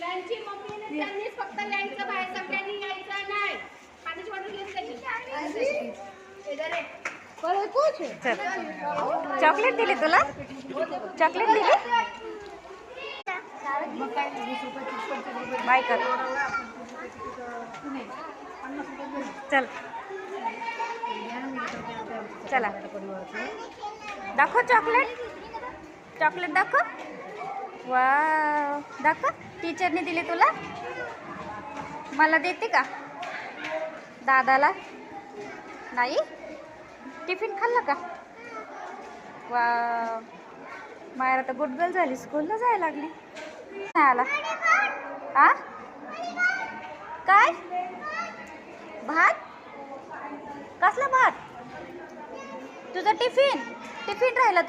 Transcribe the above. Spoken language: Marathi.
लँडची मम्मीने त्यांनीच फक्त लँडचं बाहेर सगळ्यांनी यायचं नाही. पाण्याची बॉटल घेऊन त्याची. चॉकलेट दिली तुला? चॉकलेट दिली? बाय कर. चल चला दाखव चॉकलेट. चॉकलेट दाखव. वाव दाखव. टीचरने दिली तुला? मला देते का? दादाला नाही? टिफिन खाल्लं का? वाव मायरा तर गुड गर्ल झाली. स्कूलला जायला लागली. नाही आला. आ काय भात? कसला भात? तुझा टिफिन राहिला.